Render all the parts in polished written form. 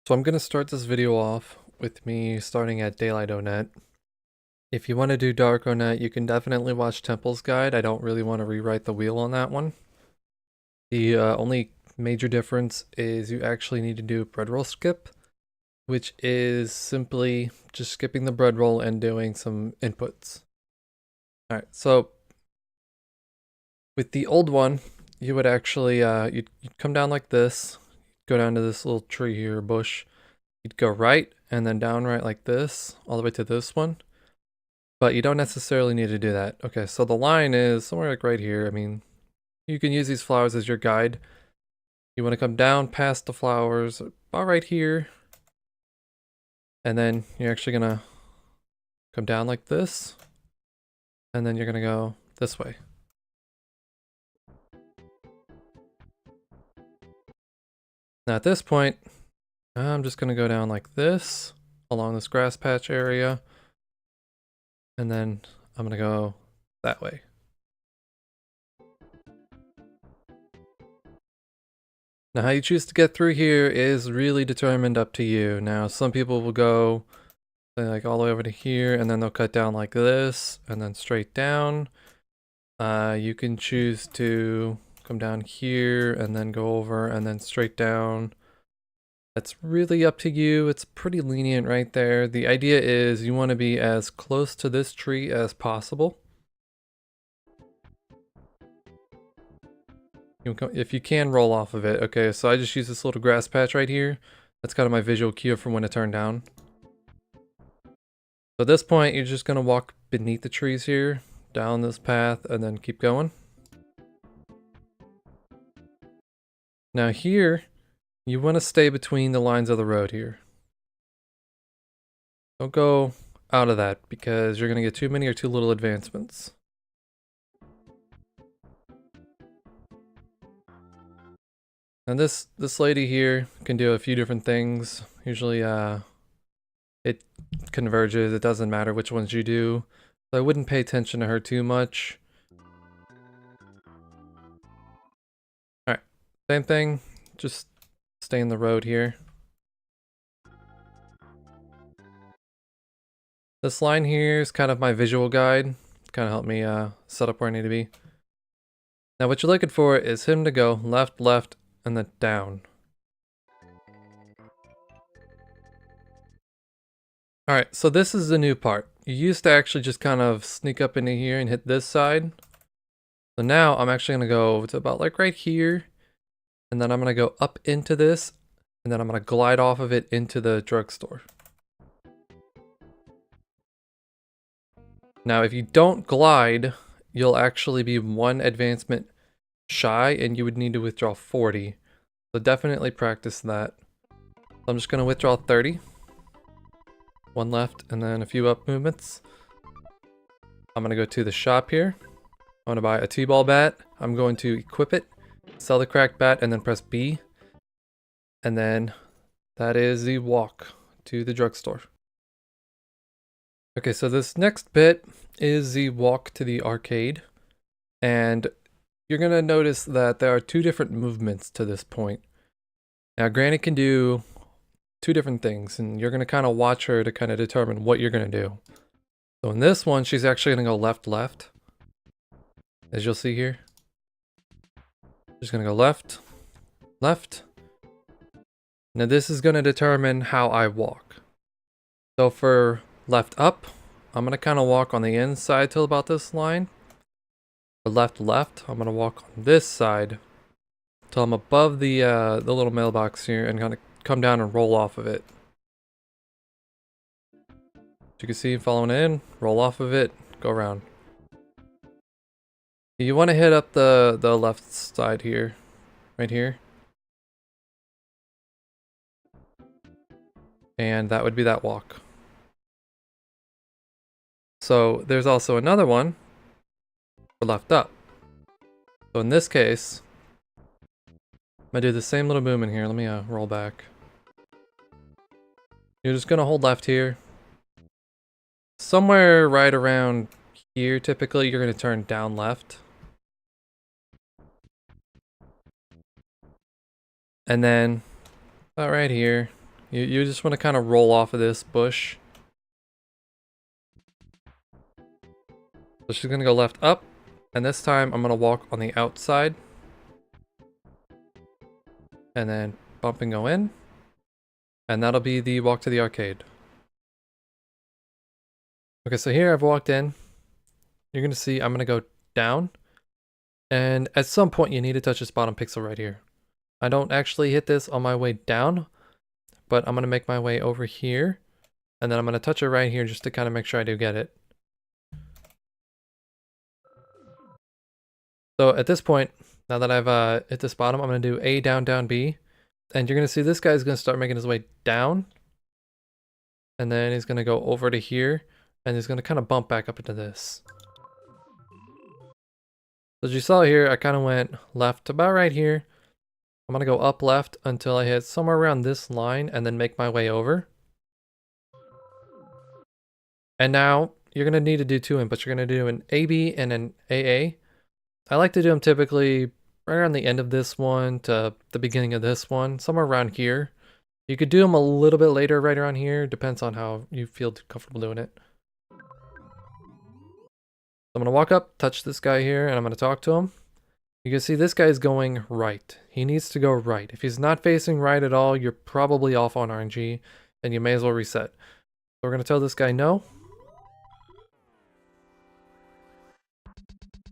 So I'm going to start this video off with me starting at daylight.net. If you want to do dark.net, you can definitely watch Temple's guide. I don't really want to rewrite the wheel on that one. The only major difference is you actually need to do a bread roll skip, which is simply just skipping the bread roll and doing some inputs. Alright, so with the old one, you would actually, you'd come down like this, go down to this little tree here, bush. You'd go right and then down right like this, all the way to this one. But you don't necessarily need to do that. Okay, so the line is somewhere like right here. I mean, you can use these flowers as your guide. You want to come down past the flowers, about right here. And then you're actually gonna come down like this. And then you're gonna go this way. Now at this point, I'm just gonna go down like this, along this grass patch area. And then I'm gonna go that way. Now how you choose to get through here is really determined up to you. Now some people will go like all the way over to here and then they'll cut down like this and then straight down. You can choose to come down here and then go over and then straight down. That's really up to you. It's pretty lenient right there. The idea is you want to be as close to this tree as possible. If you can roll off of it. Okay, so I just use this little grass patch right here. That's kind of my visual cue for when to turn down. So at this point, you're just going to walk beneath the trees here, down this path, and then keep going. Now here, you want to stay between the lines of the road here. Don't go out of that because you're going to get too many or too little advancements. And this lady here can do a few different things. Usually it converges. It doesn't matter which ones you do. So I wouldn't pay attention to her too much. Alright, same thing. Just stay in the road here. This line here is kind of my visual guide. Kind of help me set up where I need to be. Now what you're looking for is him to go left, left, and then down. Alright, so this is the new part. You used to actually just kind of sneak up into here and hit this side. So now I'm actually going to go to about like right here. And then I'm going to go up into this. And then I'm going to glide off of it into the drugstore. Now if you don't glide, you'll actually be one advancement shy and you would need to withdraw 40. So definitely practice that. So I'm just going to withdraw 30. One left and then a few up movements. I'm going to go to the shop here. I'm going to buy a T-ball bat. I'm going to equip it, sell the cracked bat, and then press B. And then that is the walk to the drugstore. Okay, so this next bit is the walk to the arcade. And you're going to notice that there are two different movements to this point. Now, Granny can do two different things, and you're going to kind of watch her to kind of determine what you're going to do. So in this one, she's actually going to go left, left, as you'll see here. She's going to go left, left. Now this is going to determine how I walk. So for left up, I'm going to kind of walk on the inside till about this line. For left, left, I'm going to walk on this side till I'm above the little mailbox here and kind of come down and roll off of it. As you can see, following in, roll off of it, go around. You want to hit up the left side here, right here. And that would be that walk. So there's also another one for left up. So in this case, I'm going to do the same little movement here. Let me roll back. You're just going to hold left here. Somewhere right around here, typically, you're going to turn down left. And then, about right here, You just want to kind of roll off of this bush. So she's going to go left up. And this time I'm going to walk on the outside. And then bump and go in. And that'll be the walk to the arcade. Okay, so here I've walked in. You're going to see I'm going to go down. And at some point you need to touch this bottom pixel right here. I don't actually hit this on my way down, but I'm going to make my way over here. And then I'm going to touch it right here just to kind of make sure I do get it. So at this point, now that I've hit this bottom, I'm going to do A, down, down, B. And you're going to see this guy's going to start making his way down. And then he's going to go over to here. And he's going to kind of bump back up into this. So as you saw here, I kind of went left to about right here. I'm going to go up left until I hit somewhere around this line and then make my way over. And now you're going to need to do two inputs. You're going to do an AB and an AA. I like to do them typically right around the end of this one to the beginning of this one, somewhere around here. You could do them a little bit later right around here. Depends on how you feel comfortable doing it. I'm going to walk up, touch this guy here, and I'm going to talk to him. You can see this guy's going right. He needs to go right. If he's not facing right at all, you're probably off on RNG, and you may as well reset. So we're going to tell this guy no.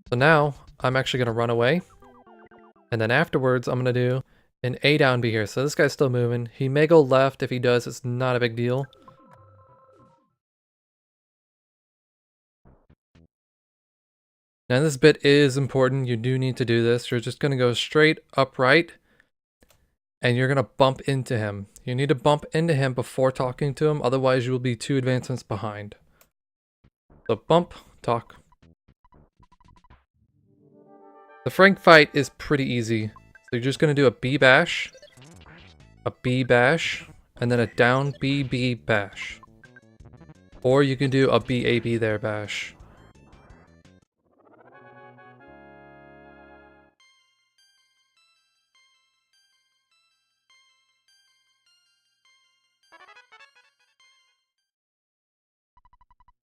So now, I'm actually going to run away. And then afterwards, I'm going to do an A down B here. So this guy's still moving. He may go left. If he does, it's not a big deal. Now this bit is important. You do need to do this. You're just going to go straight upright. And you're going to bump into him. You need to bump into him before talking to him. Otherwise, you will be 2 advancements behind. So bump, talk. The Frank fight is pretty easy. So you're just going to do a B bash, a B bash, and then a down B, B bash. Or you can do a B, A, B there bash.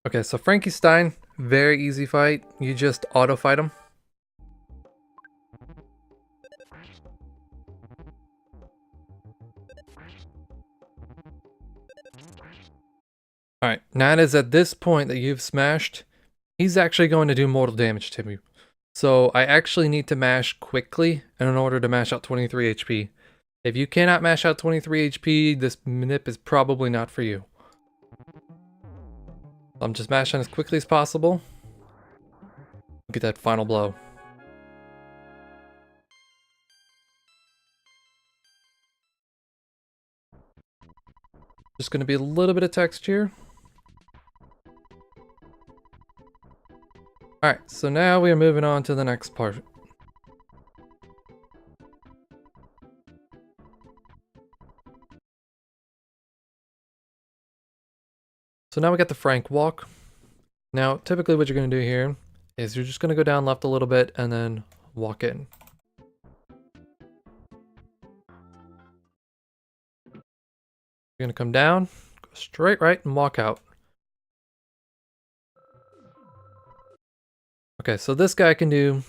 Okay, so Frankenstein, very easy fight. You just auto fight him. Alright, now it is at this point that you've smashed, he's actually going to do mortal damage to you. So I actually need to mash quickly in order to mash out 23 HP. If you cannot mash out 23 HP, this manip is probably not for you. I'm just mashing as quickly as possible. Get that final blow. Just going to be a little bit of text here. Alright, so now we are moving on to the next part. So now we got the Frank walk. Now, typically what you're going to do here is you're just going to go down left a little bit and then walk in. You're going to come down, go straight right, and walk out. Okay, so this guy can do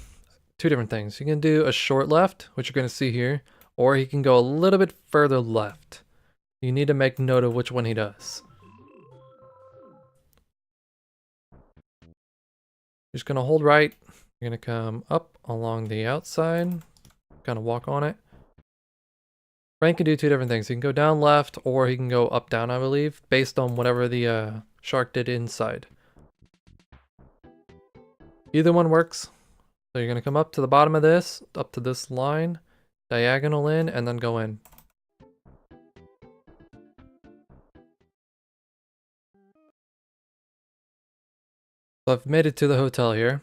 2 different things. He can do a short left, which you're going to see here, or he can go a little bit further left. You need to make note of which one he does. You're just going to hold right. You're going to come up along the outside, kind of walk on it. Frank can do 2 different things. He can go down left, or he can go up down, I believe, based on whatever the shark did inside. Either one works. So you're going to come up to the bottom of this, up to this line, diagonal in, and then go in. So I've made it to the hotel here.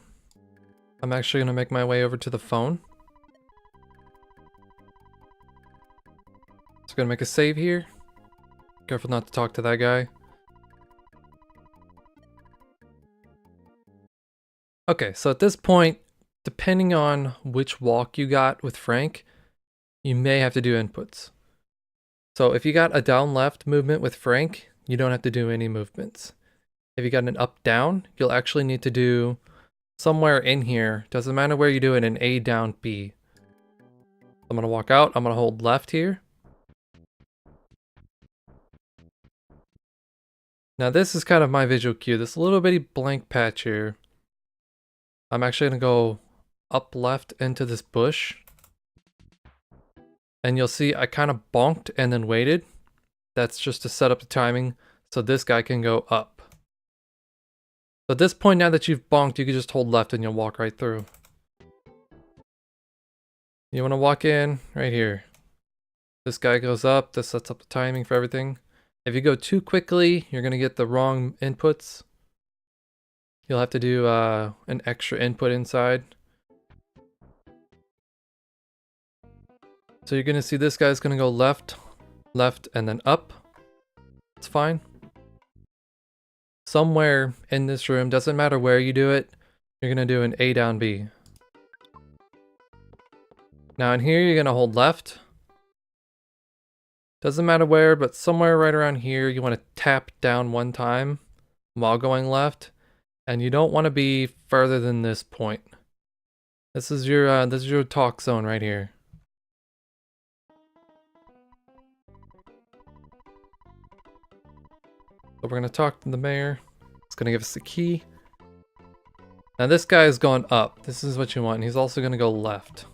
I'm actually going to make my way over to the phone. Just going to make a save here. Careful not to talk to that guy. Okay, so at this point, depending on which walk you got with Frank, you may have to do inputs. So if you got a down left movement with Frank, you don't have to do any movements. If you got an up down, you'll actually need to do somewhere in here. Doesn't matter where you do it, an A down B. I'm gonna walk out, I'm gonna hold left here. Now this is kind of my visual cue, this little bitty blank patch here. I'm actually gonna go up left into this bush. And you'll see I kind of bonked and then waited. That's just to set up the timing so this guy can go up. So at this point, now that you've bonked, you can just hold left and you'll walk right through. You want to walk in right here. This guy goes up, this sets up the timing for everything. If you go too quickly, you're going to get the wrong inputs. You'll have to do an extra input inside. So you're going to see this guy's going to go left, left, and then up. It's fine. Somewhere in this room, doesn't matter where you do it, you're going to do an A down B. Now in here, you're going to hold left. Doesn't matter where, but somewhere right around here, you want to tap down one time while going left. And you don't want to be further than this point. This is your talk zone right here. So we're going to talk to the mayor. It's going to give us the key. Now this guy has gone up. This is what you want. He's also going to go left.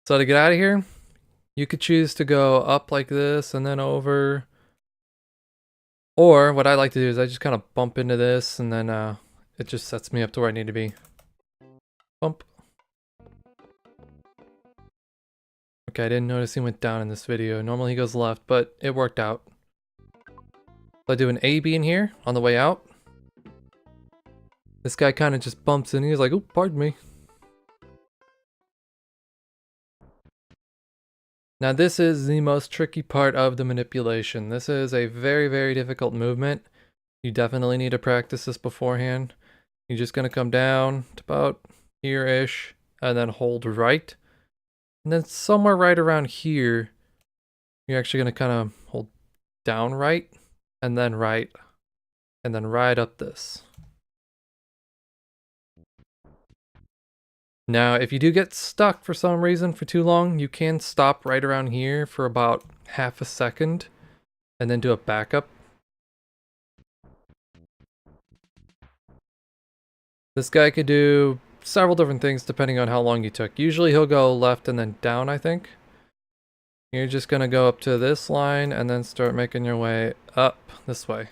So to get out of here, you could choose to go up like this and then over. Or what I like to do is I just kind of bump into this and then it just sets me up to where I need to be. Bump. Okay, I didn't notice he went down in this video. Normally he goes left, but it worked out. So I do an A, B in here on the way out. This guy kind of just bumps in. He's like, oh, pardon me. Now this is the most tricky part of the manipulation. This is a very, very difficult movement. You definitely need to practice this beforehand. You're just going to come down to about here-ish and then hold right. And then somewhere right around here, you're actually going to kind of hold down right and then right up this. Now, if you do get stuck for some reason for too long, you can stop right around here for about half a second and then do a backup. This guy could do several different things depending on how long you took. Usually he'll go left and then down, I think. You're just going to go up to this line and then start making your way up this way.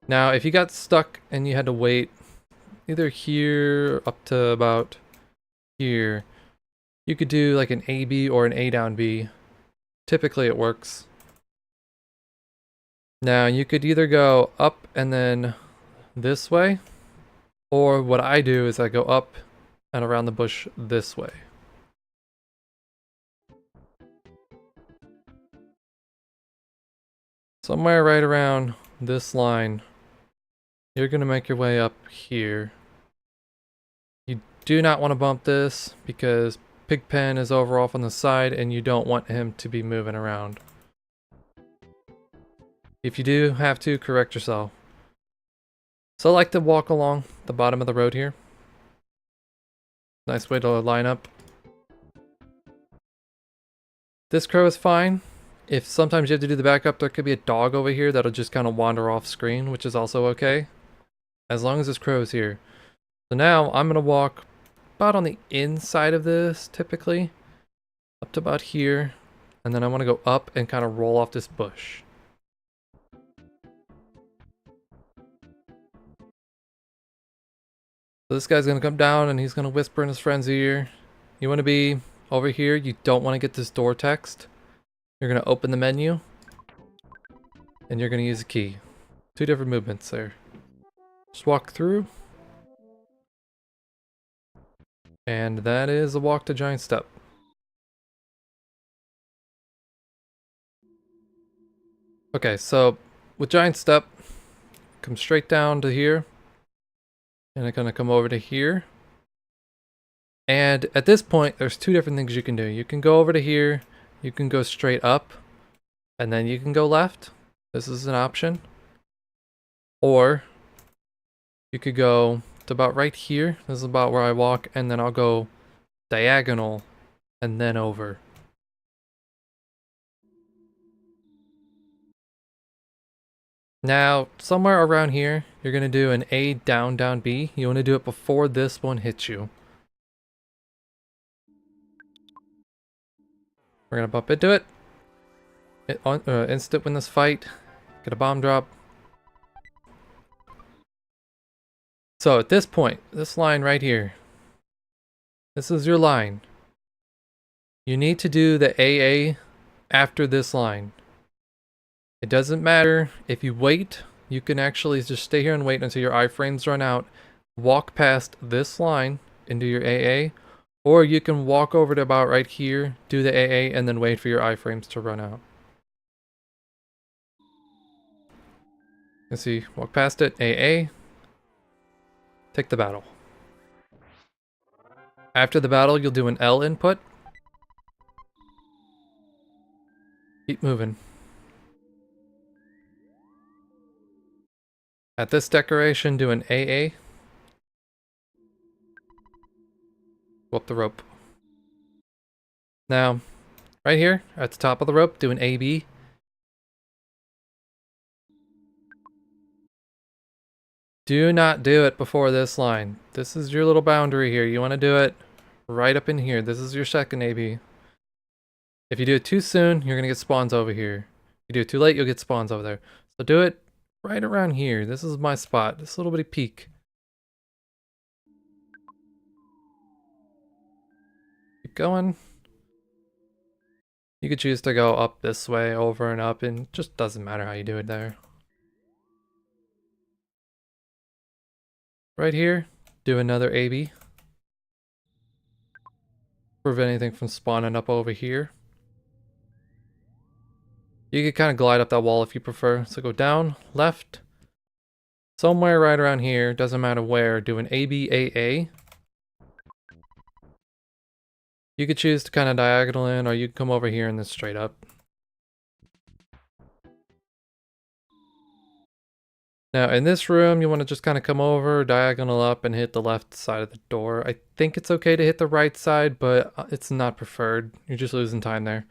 Now, if you got stuck and you had to wait either here up to about here, you could do like an A, B or an A down B. Typically it works. Now you could either go up and then this way, or what I do is I go up and around the bush this way. Somewhere right around this line, you're going to make your way up here. You do not want to bump this because Pigpen is over off on the side and you don't want him to be moving around. If you do have to, correct yourself. So I like to walk along the bottom of the road here. Nice way to line up. This crow is fine. If sometimes you have to do the backup, there could be a dog over here that'll just kind of wander off screen, which is also okay. As long as this crow is here. So now I'm going to walk about on the inside of this, typically. Up to about here. And then I want to go up and kind of roll off this bush. So this guy's going to come down and he's going to whisper in his friend's ear. You want to be over here. You don't want to get this door text. You're going to open the menu. And you're going to use a key. Two different movements there. Just walk through. And that is a walk to giant step. Okay, so with giant step, come straight down to here. And I'm gonna come over to here. And at this point, there's two different things you can do. You can go over to here, you can go straight up, and then you can go left. This is an option. Or you could go to about right here. This is about where I walk, and then I'll go diagonal and then over. Now, somewhere around here, you're going to do an A, down, down, B. You want to do it before this one hits you. We're going to bump into it. Instant win this fight. Get a bomb drop. So at this point, this line right here, this is your line. You need to do the AA after this line. It doesn't matter if you wait, you can actually just stay here and wait until your iframes run out, walk past this line and do your AA, or you can walk over to about right here, do the AA, and then wait for your iframes to run out. You see, walk past it, AA, take the battle. After the battle, you'll do an L input. Keep moving. At this decoration, do an AA. Go up the rope. Now, right here, at the top of the rope, do an AB. Do not do it before this line. This is your little boundary here. You want to do it right up in here. This is your second AB. If you do it too soon, you're going to get spawns over here. If you do it too late, you'll get spawns over there. So do it right around here. This is my spot. This little bitty peak. Keep going. You could choose to go up this way, over and up, and it just doesn't matter how you do it there. Right here, do another AB. Prevent anything from spawning up over here. You could kind of glide up that wall if you prefer. So go down, left, somewhere right around here, doesn't matter where, do an ABAA. You could choose to kind of diagonal in, or you can come over here and then straight up. Now in this room, you want to just kind of come over, diagonal up, and hit the left side of the door. I think it's okay to hit the right side, but it's not preferred. You're just losing time there.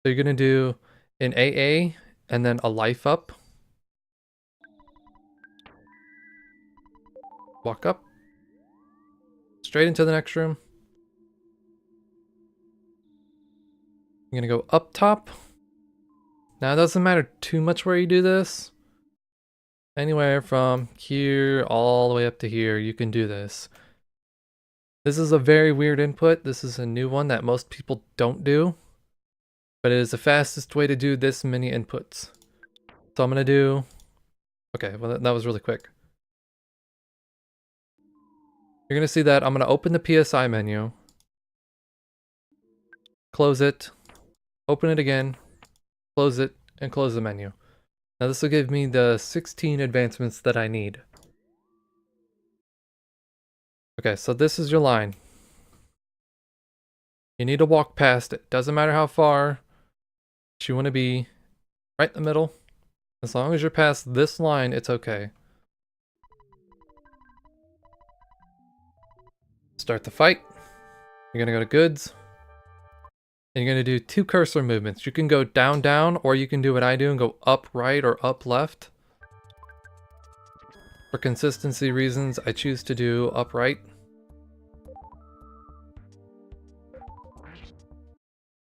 So you're going to do an AA, and then a life up. Walk up. Straight into the next room. I'm gonna go up top. Now it doesn't matter too much where you do this. Anywhere from here all the way up to here, you can do this. This is a very weird input. This is a new one that most people don't do. But it is the fastest way to do this many inputs. So I'm gonna do... Okay, well that was really quick. You're gonna see that I'm gonna open the PSI menu. Close it. Open it again. Close it. And close the menu. Now this will give me the 16 advancements that I need. Okay, so this is your line. You need to walk past it. Doesn't matter how far. You want to be right in the middle. As long as you're past this line, it's okay. Start the fight. You're gonna go to goods. And you're gonna do 2 cursor movements. You can go down, down, or you can do what I do and go up, right, or up, left. For consistency reasons, I choose to do up, right.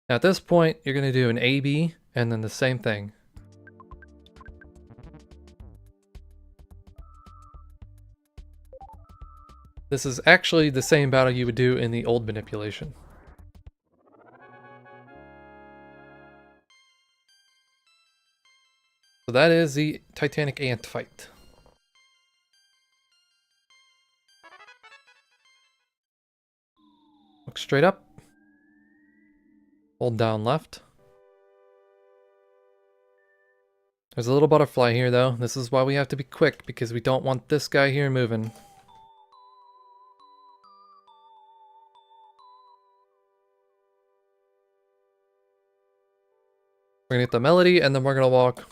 Now at this point, you're gonna do an AB, and then the same thing. This is actually the same battle you would do in the old manipulation. So that is the Titanic Ant fight. Look straight up. Hold down left. There's a little butterfly here though. This is why we have to be quick, because we don't want this guy here moving. We're gonna get the melody, and then we're gonna walk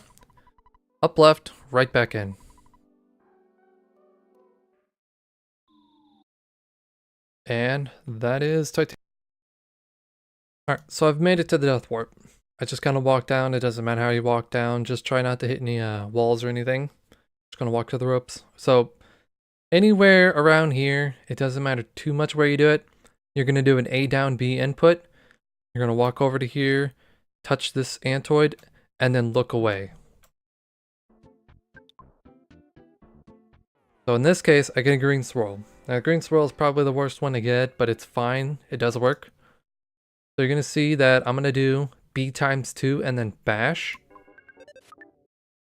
up left, right back in. And that is Titanium. Alright, so I've made it to the Death Warp. I just kind of walk down. It doesn't matter how you walk down. Just try not to hit any walls or anything. Just gonna walk to the ropes. So anywhere around here, it doesn't matter too much where you do it. You're gonna do an A down B input. You're gonna walk over to here, touch this antoid, and then look away. So in this case, I get a green swirl. Now green swirl is probably the worst one to get, but it's fine. It does work. So you're gonna see that I'm gonna do B times 2 and then bash.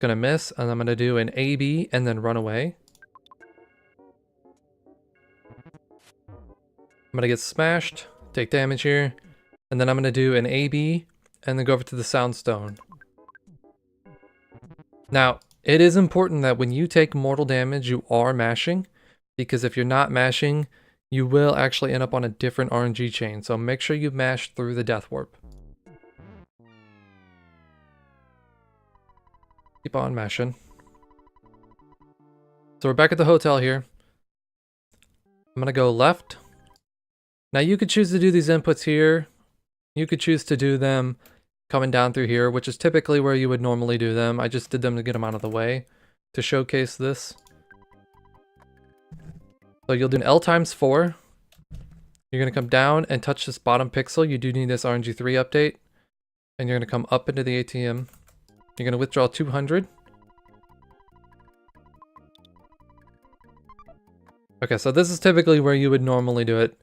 Gonna miss, and I'm gonna do an AB and then run away. I'm gonna get smashed, take damage here, and then I'm gonna do an AB and then go over to the Soundstone. Now, it is important that when you take mortal damage, you are mashing, because if you're not mashing, you will actually end up on a different RNG chain. So make sure you mash through the Death Warp. Keep on mashing. So we're back at the hotel here. I'm gonna go left. Now you could choose to do these inputs here. You could choose to do them coming down through here, which is typically where you would normally do them. I just did them to get them out of the way to showcase this. So you'll do an L times 4. You're gonna come down and touch this bottom pixel. You do need this RNG3 update. And you're gonna come up into the ATM. You're gonna withdraw 200. Okay, so this is typically where you would normally do it,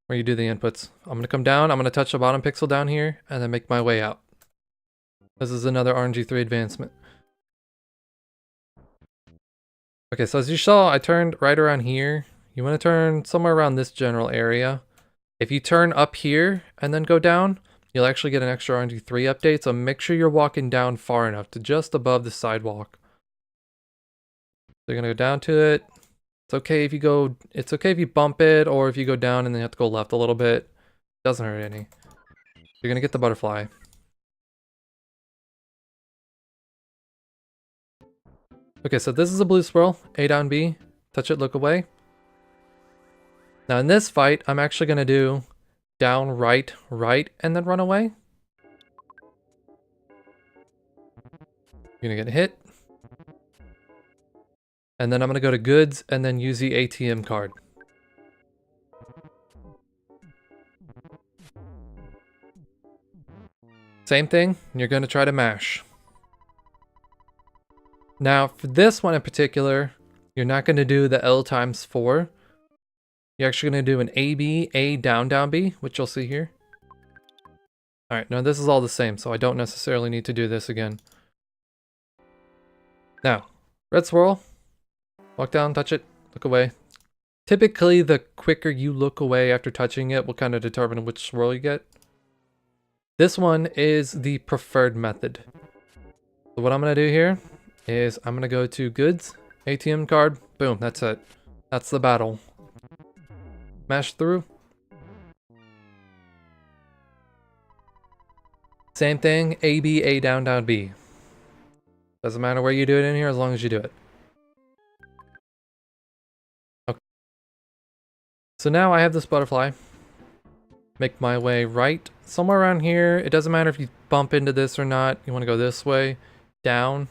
where you do the inputs. I'm gonna come down, I'm gonna touch the bottom pixel down here, and then make my way out. This is another RNG3 advancement. Okay, so as you saw, I turned right around here. You wanna turn somewhere around this general area. If you turn up here and then go down, you'll actually get an extra RNG3 update, so make sure you're walking down far enough to just above the sidewalk. So you're gonna go down to it. It's okay if you bump it, or if you go down and then you have to go left a little bit. Doesn't hurt any. You're gonna get the butterfly. Okay, so this is a blue swirl. A down B. Touch it, look away. Now in this fight, I'm actually gonna do down, right, right, and then run away. You're gonna get hit. And then I'm gonna go to goods and then use the ATM card. Same thing, you're gonna try to mash. Now for this one in particular, you're not gonna do the L times 4. You're actually gonna do an AB, A down, down B, which you'll see here. Alright, now this is all the same, so I don't necessarily need to do this again. Now, red swirl. Walk down, touch it, look away. Typically, the quicker you look away after touching it will kind of determine which swirl you get. This one is the preferred method. So what I'm going to do here is I'm going to go to goods, ATM card, boom, that's it. That's the battle. Mash through. Same thing, A, B, A down, down, B. Doesn't matter where you do it in here as long as you do it. So now I have this butterfly. Make my way right, somewhere around here. It doesn't matter if you bump into this or not. You want to go this way, down.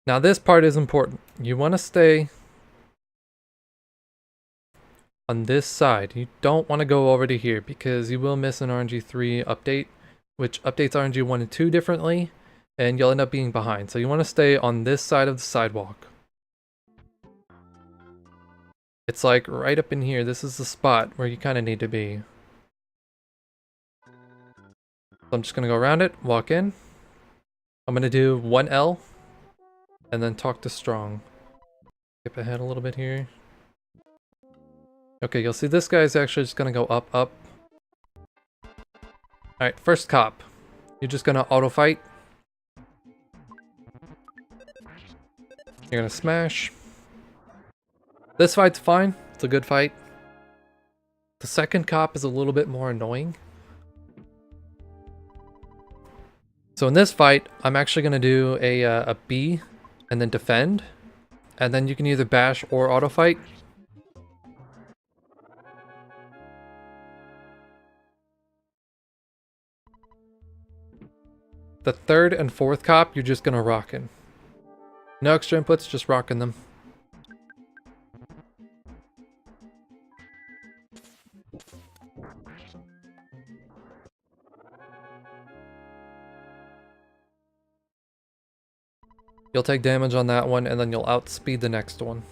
Now this part is important. You want to stay on this side. You don't want to go over to here because you will miss an RNG3 update, which updates RNG1 and 2 differently, and you'll end up being behind. So you want to stay on this side of the sidewalk. It's like right up in here. This is the spot where you kind of need to be. So I'm just going to go around it, walk in. I'm going to do 1L and then talk to strong. Skip ahead a little bit here. Okay, you'll see this guy's actually just going to go up, up. Alright, first cop. You're just going to auto fight. You're going to smash. This fight's fine. It's a good fight. The second cop is a little bit more annoying. So in this fight, I'm actually going to do a B and then defend. And then you can either bash or auto fight. The third and fourth cop, you're just going to rock in. No extra inputs, just rocking them. You'll take damage on that one, and then you'll outspeed the next one.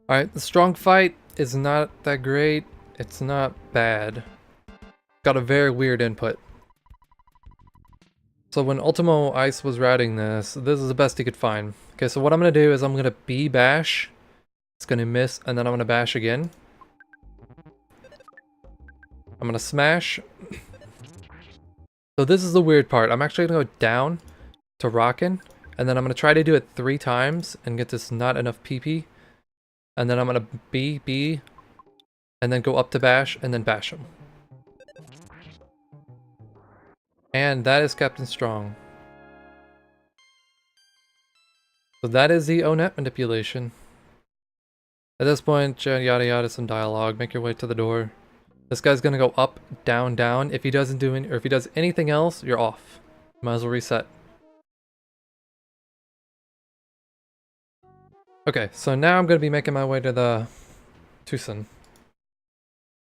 Alright, the strong fight is not that great. It's not bad. Got a very weird input. So when Ultimo Ice was routing this is the best he could find. Okay, so what I'm going to do is I'm going to B bash. It's going to miss, and then I'm going to bash again. I'm going to smash. So this is the weird part. I'm actually going to go down to rockin', and then I'm going to try to do it 3 times and get this not enough PP. And then I'm going to B, and then go up to bash, and then bash him. And that is Captain Strong. So that is the O-net manipulation. At this point, yada yada, some dialogue. Make your way to the door. This guy's gonna go up, down, down. If he doesn't do any, or if he does anything else, you're off. Might as well reset. Okay, so now I'm gonna be making my way to the Twoson.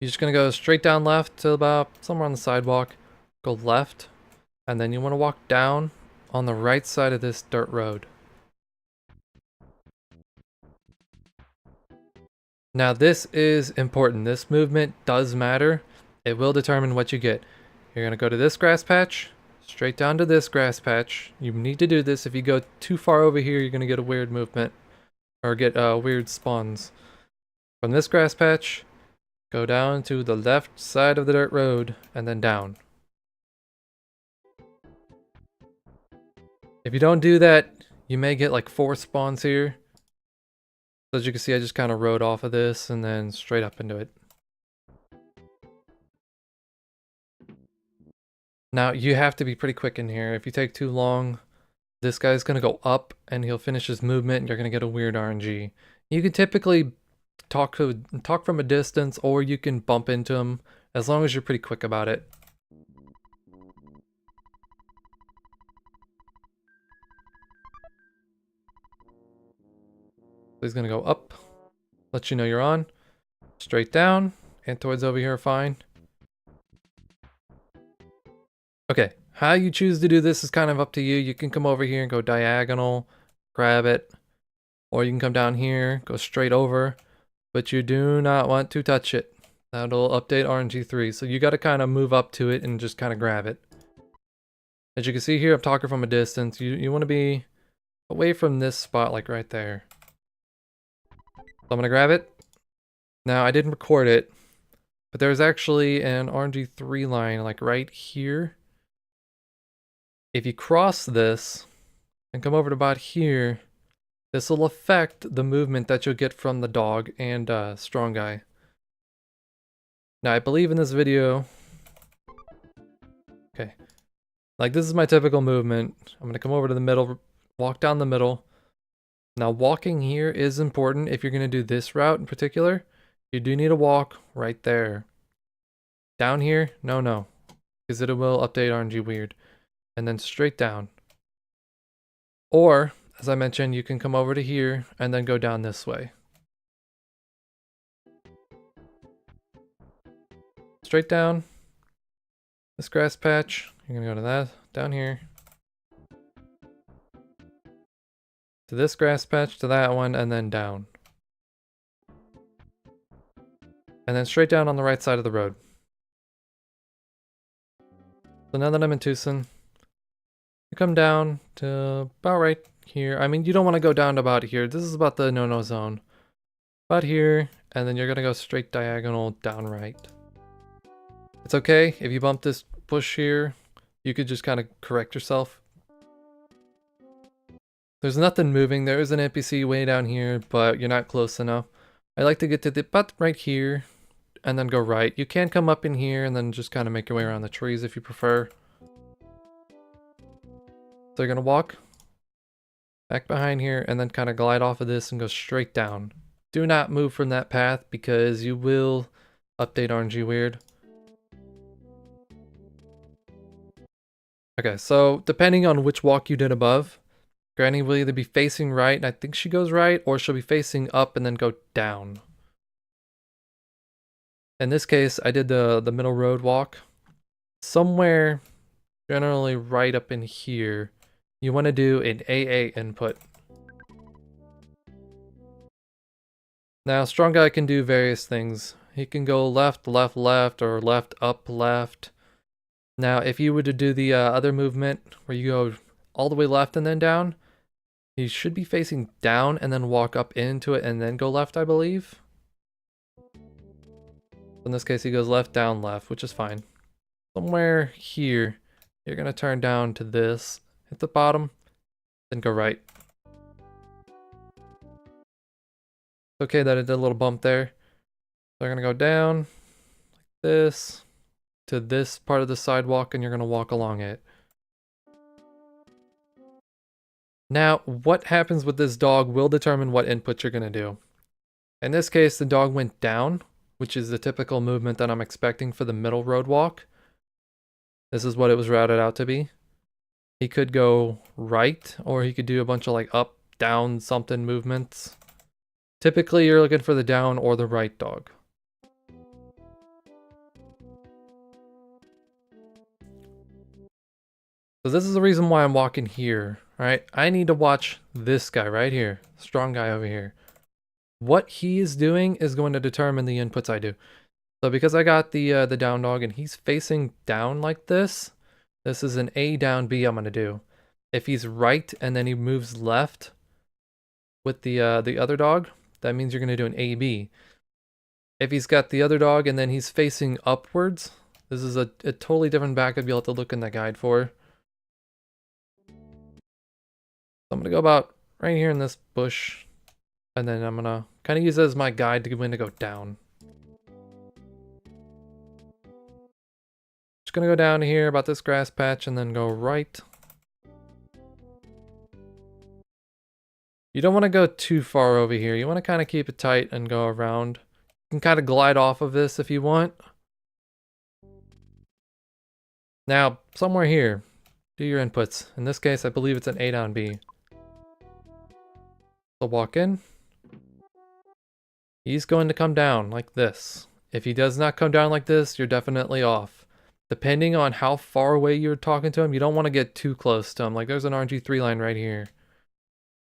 You're just gonna go straight down left to about somewhere on the sidewalk. Go left, and then you want to walk down on the right side of this dirt road. Now this is important. This movement does matter. It will determine what you get. You're going to go to this grass patch, straight down to this grass patch. You need to do this. If you go too far over here, you're going to get a weird movement. Or get weird spawns. From this grass patch, go down to the left side of the dirt road, and then down. If you don't do that, you may get like 4 spawns here. So as you can see, I just kind of rode off of this and then straight up into it. Now, you have to be pretty quick in here. If you take too long, this guy's going to go up and he'll finish his movement and you're going to get a weird RNG. You can typically talk from a distance, or you can bump into him as long as you're pretty quick about it. He's going to go up, let you know you're on, straight down, Antoids over here are fine. Okay, how you choose to do this is kind of up to you. You can come over here and go diagonal, grab it, or you can come down here, go straight over, but you do not want to touch it. That'll update RNG3, so you got to kind of move up to it and just kind of grab it. As you can see here, I'm talking from a distance. You want to be away from this spot, like right there. So I'm going to grab it. Now, I didn't record it, but there's actually an RNG3 line like right here. If you cross this and come over to about here, this will affect the movement that you'll get from the dog and strong guy. Now, I believe in this video... Okay. Like, this is my typical movement. I'm going to come over to the middle, walk down the middle. Now, walking here is important. If you're going to do this route in particular, you do need to walk right there. Down here? No. Because it will update RNG weird. And then straight down. Or, as I mentioned, you can come over to here and then go down this way. Straight down. This grass patch. You're going to go to that, down here. To this grass patch, to that one, and then down. And then straight down on the right side of the road. So now that I'm in Twoson, you come down to about right here. I mean, you don't want to go down to about here. This is about the no-no zone. About here, and then you're going to go straight diagonal down right. It's okay if you bump this bush here. You could just kind of correct yourself. There's nothing moving. There is an NPC way down here, but you're not close enough. I like to get to the butt right here and then go right. You can come up in here and then just kind of make your way around the trees if you prefer. So you're going to walk back behind here and then kind of glide off of this and go straight down. Do not move from that path because you will update RNG weird. Okay, so depending on which walk you did above, Granny will either be facing right, and I think she goes right, or she'll be facing up and then go down. In this case, I did the middle road walk. Somewhere, generally right up in here, you want to do an AA input. Now, Strong Guy can do various things. He can go left, left, left, or left, up, left. Now, if you were to do the other movement, where you go all the way left and then down, he should be facing down and then walk up into it and then go left, I believe. In this case, he goes left, down, left, which is fine. Somewhere here, you're going to turn down to this, hit the bottom, then go right. It's okay that it did a little bump there. So you're going to go down, like this, to this part of the sidewalk, and you're going to walk along it. Now, what happens with this dog will determine what input you're going to do. In this case, the dog went down, which is the typical movement that I'm expecting for the middle road walk. This is what it was routed out to be. He could go right, or he could do a bunch of like up, down, something movements. Typically, you're looking for the down or the right dog. So this is the reason why I'm walking here, right? I need to watch this guy right here, Strong Guy over here. What he is doing is going to determine the inputs I do. So because I got the down dog and he's facing down like this, this is an A down B I'm going to do. If he's right and then he moves left with the other dog, that means you're going to do an AB. If he's got the other dog and then he's facing upwards, this is a totally different backup you'll have to look in the guide for. So I'm going to go about right here in this bush, and then I'm going to kind of use it as my guide to when to go down. Just going to go down here about this grass patch and then go right. You don't want to go too far over here. You want to kind of keep it tight and go around. You can kind of glide off of this if you want. Now, somewhere here, do your inputs. In this case, I believe it's an A down B. So walk in. He's going to come down like this. If he does not come down like this, you're definitely off. Depending on how far away you're talking to him, you don't want to get too close to him. Like there's an RNG3 line right here.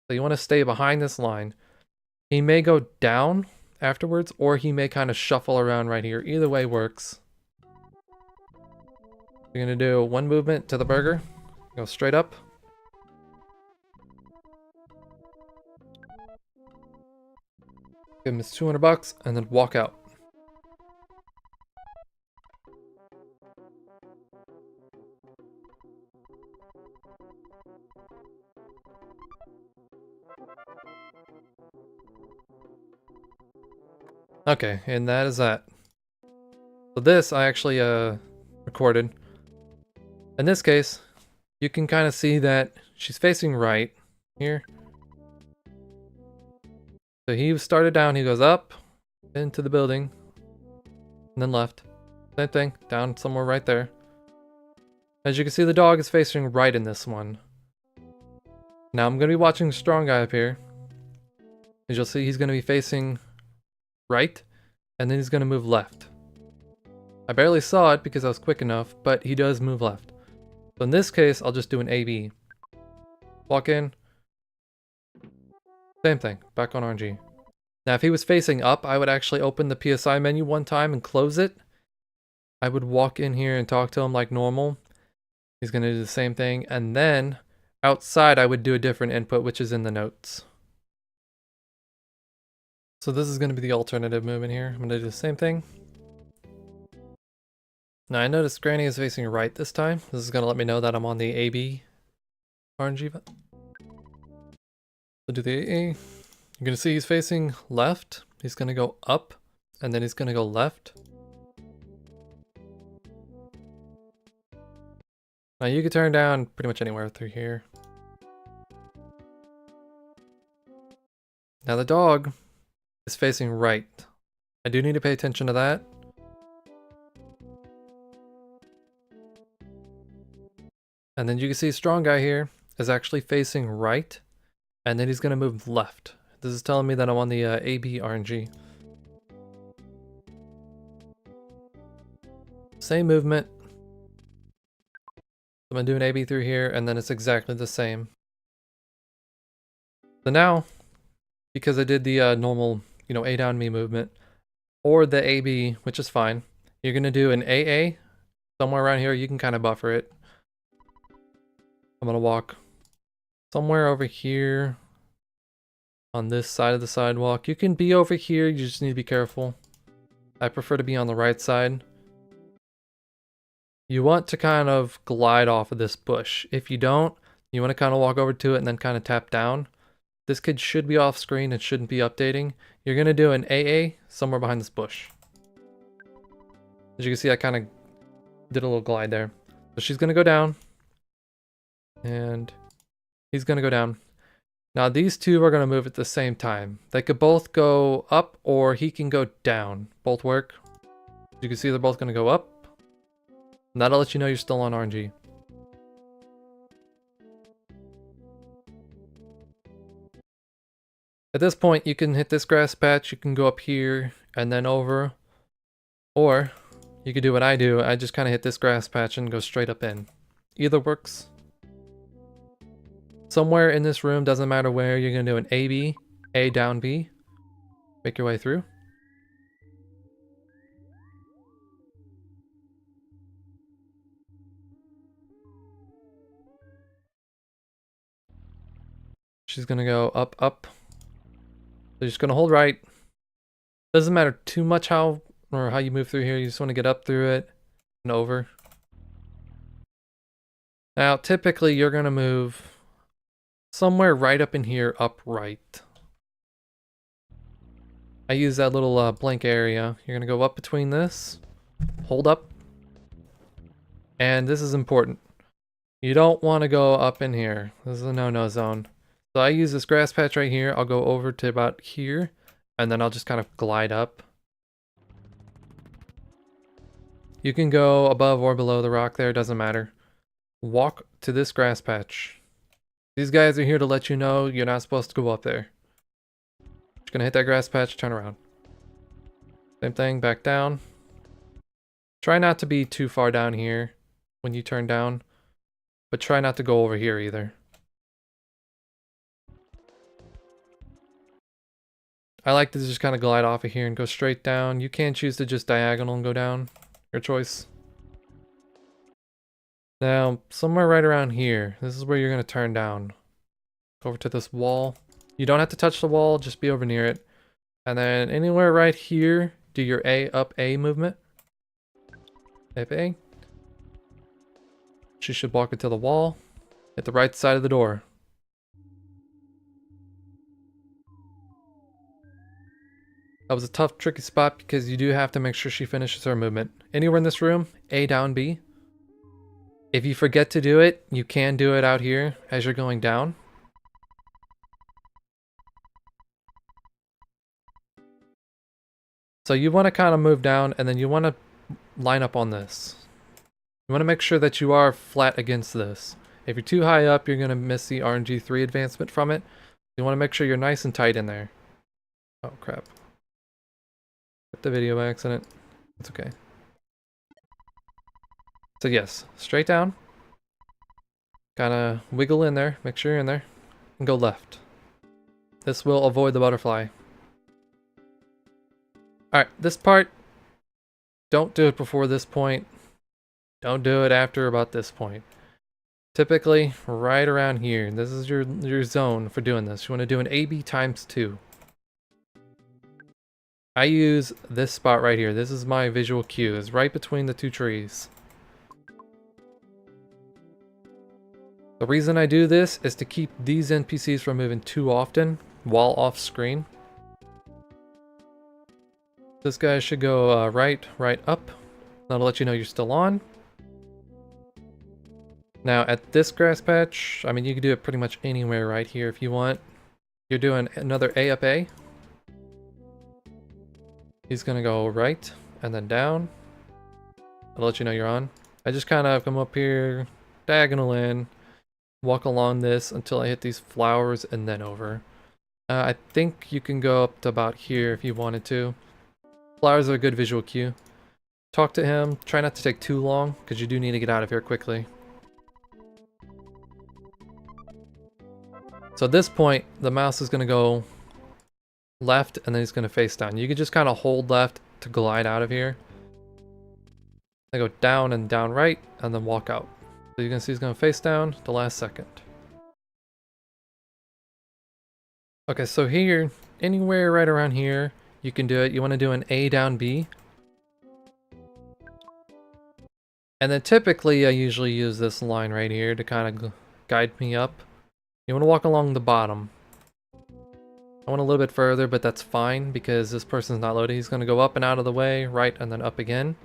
So you want to stay behind this line. He may go down afterwards, or he may kind of shuffle around right here. Either way works. You're going to do one movement to the burger. Go straight up. Give him his $200 and then walk out. Okay, and that is that. So this I actually recorded. In this case, you can kind of see that she's facing right here. So he started down, he goes up into the building, and then left. Same thing, down somewhere right there. As you can see, the dog is facing right in this one. Now I'm going to be watching Strong Guy up here. As you'll see, he's going to be facing right, and then he's going to move left. I barely saw it because I was quick enough, but he does move left. So in this case, I'll just do an AB. Walk in. Same thing, back on RNG. Now if he was facing up, I would actually open the PSI menu one time and close it. I would walk in here and talk to him like normal. He's going to do the same thing, and then outside I would do a different input, which is in the notes. So this is going to be the alternative movement here. I'm going to do the same thing. Now I noticed Granny is facing right this time. This is going to let me know that I'm on the AB RNG. So do the AA. You're gonna see he's facing left. He's gonna go up, and then he's gonna go left. Now you can turn down pretty much anywhere through here. Now the dog is facing right. I do need to pay attention to that. And then you can see strong guy here is actually facing right, and then he's gonna move left. This is telling me that I'm on the AB RNG. Same movement. I'm gonna do an AB through here, and then it's exactly the same. So now, because I did the normal, A down me movement, or the AB, which is fine, you're gonna do an AA somewhere around here. You can kind of buffer it. I'm gonna walk somewhere over here on this side of the sidewalk. You can be over here, you just need to be careful. I prefer to be on the right side. You want to kind of glide off of this bush. If you don't, you want to kind of walk over to it and then kind of tap down. This kid should be off screen, it shouldn't be updating. You're gonna do an AA somewhere behind this bush. As you can see, I kind of did a little glide there. So she's gonna go down. And he's gonna go down. Now these two are gonna move at the same time. They could both go up, or he can go down. Both work. You can see they're both gonna go up. And that'll let you know you're still on RNG. At this point, you can hit this grass patch, you can go up here and then over. Or you could do what I do, I just kind of hit this grass patch and go straight up in. Either works. Somewhere in this room, doesn't matter where, you're going to do an AB, A down B. Make your way through. She's going to go up, up. So you're just going to hold right. Doesn't matter too much how you move through here. You just want to get up through it and over. Now, typically, you're going to move somewhere right up in here, upright. I use that little blank area. You're going to go up between this, hold up, and this is important. You don't want to go up in here. This is a no-no zone. So I use this grass patch right here. I'll go over to about here, and then I'll just kind of glide up. You can go above or below the rock there, doesn't matter. Walk to this grass patch. These guys are here to let you know you're not supposed to go up there. Just gonna hit that grass patch, turn around. Same thing, back down. Try not to be too far down here when you turn down, but try not to go over here either. I like to just kind of glide off of here and go straight down. You can choose to just diagonal and go down. Your choice. Now, somewhere right around here, this is where you're going to turn down. Go over to this wall. You don't have to touch the wall, just be over near it. And then anywhere right here, do your A up A movement. Up A. She should walk into the wall. Hit the right side of the door. That was a tough, tricky spot because you do have to make sure she finishes her movement. Anywhere in this room, A down B. If you forget to do it, you can do it out here as you're going down. So you want to kind of move down and then you want to line up on this. You want to make sure that you are flat against this. If you're too high up, you're going to miss the RNG3 advancement from it. You want to make sure you're nice and tight in there. Oh crap. Hit the video by accident. It's okay. So yes, straight down. Kind of wiggle in there, make sure you're in there, and go left. This will avoid the butterfly. Alright, this part, don't do it before this point. Don't do it after about this point. Typically, right around here, this is your zone for doing this. You want to do an AB times 2. I use this spot right here. This is my visual cue. It's right between the two trees. The reason I do this is to keep these NPCs from moving too often while off screen. This guy should go right up. That'll let you know you're still on. Now at this grass patch, I mean you can do it pretty much anywhere right here if you want. You're doing another A up A. He's gonna go right and then down. I'll let you know you're on. I just kind of come up here, diagonal in, walk along this until I hit these flowers and then over. I think you can go up to about here if you wanted to. Flowers are a good visual cue. Talk to him, try not to take too long because you do need to get out of here quickly. So at this point, the mouse is going to go left and then he's going to face down. You can just kind of hold left to glide out of here. Then go down and down right and then walk out. So you can see he's going to face down the last second. Okay, so here, anywhere right around here, you can do it. You want to do an A down B. And then typically I usually use this line right here to kind of guide me up. You want to walk along the bottom. I went a little bit further, but that's fine because this person's not loaded. He's going to go up and out of the way, right, and then up again.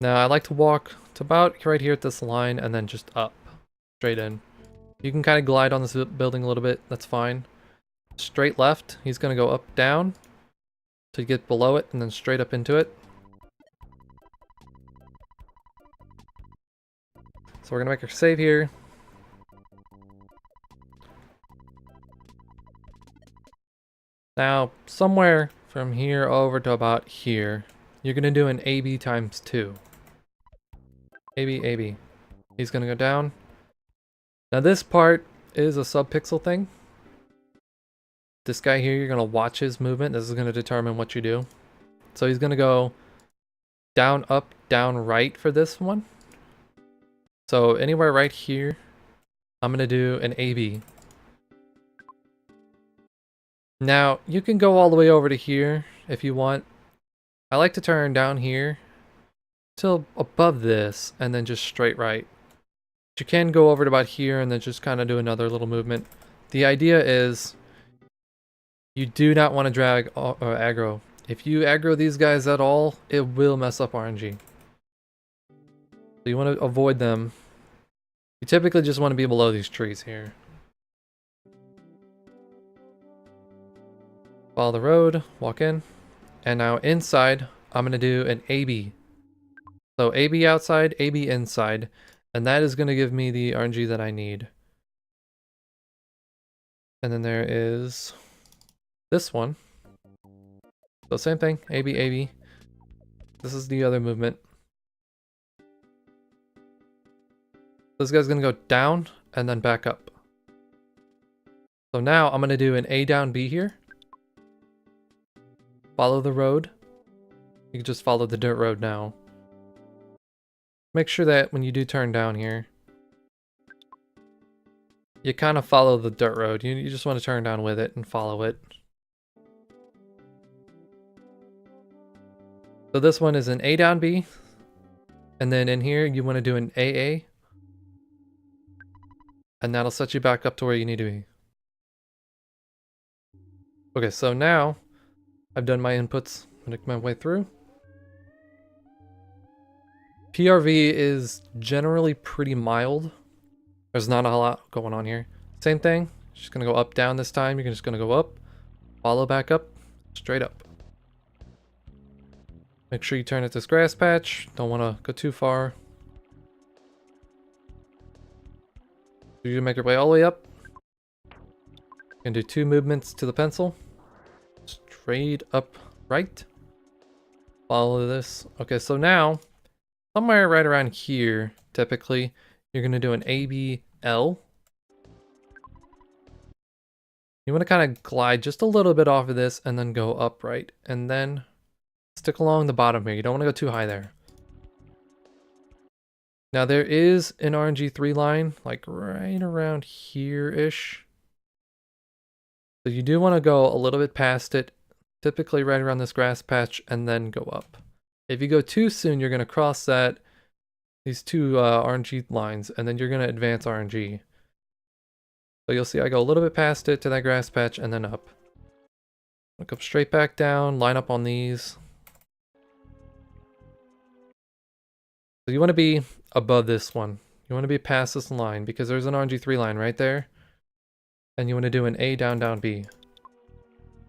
Now I like to walk to about right here at this line and then just up, straight in. You can kind of glide on this building a little bit, that's fine. Straight left, he's going to go up, down, to get below it, and then straight up into it. So we're going to make our save here. Now, somewhere from here over to about here, you're going to do an AB times 2. AB, AB. He's going to go down. Now this part is a subpixel thing. This guy here, you're going to watch his movement. This is going to determine what you do. So he's going to go down, up, down, right for this one. So anywhere right here, I'm going to do an AB. Now, you can go all the way over to here if you want. I like to turn down here till above this and then just straight right. But you can go over to about here and then just kind of do another little movement. The idea is you do not want to drag or aggro. If you aggro these guys at all, it will mess up RNG. So you want to avoid them. You typically just want to be below these trees here. Follow the road, walk in, and now inside, I'm going to do an AB. So AB outside, AB inside, and that is going to give me the RNG that I need. And then there is this one. So same thing, AB, AB. This is the other movement. This guy's going to go down and then back up. So now I'm going to do an A down B here. Follow the road. You can just follow the dirt road now. Make sure that when you do turn down here, you kind of follow the dirt road. You just want to turn down with it and follow it. So this one is an A down B. And then in here, you want to do an AA. And that'll set you back up to where you need to be. Okay, so now I've done my inputs. I'm gonna make my way through. PRV is generally pretty mild. There's not a lot going on here. Same thing, just gonna go up, down this time. You're just gonna go up, follow back up, straight up. Make sure you turn at this grass patch. Don't wanna go too far. You're gonna make your way all the way up. You can do 2 movements to the pencil. Straight up right. Follow this. Okay, so now, somewhere right around here, typically, you're going to do an ABL. You want to kind of glide just a little bit off of this and then go upright. And then stick along the bottom here. You don't want to go too high there. Now there is an RNG3 line, like right around here-ish. So you do want to go a little bit past it, typically right around this grass patch, and then go up. If you go too soon, you're going to cross that, these two RNG lines, and then you're going to advance RNG. So you'll see I go a little bit past it to that grass patch and then up. I'll come straight back down, line up on these. So you want to be above this one. You want to be past this line because there's an RNG3 line right there. And you want to do an A down, down, B.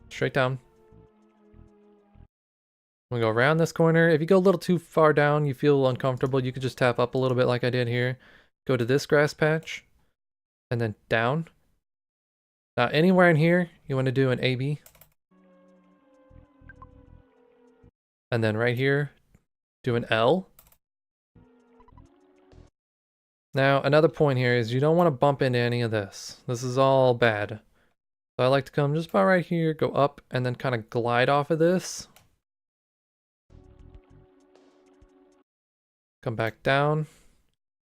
Straight down. We go around this corner. If you go a little too far down, you feel uncomfortable, you could just tap up a little bit like I did here. Go to this grass patch. And then down. Now anywhere in here, you want to do an AB. And then right here, do an L. Now another point here is you don't want to bump into any of this. This is all bad. So I like to come just about right here, go up, and then kind of glide off of this. Come back down.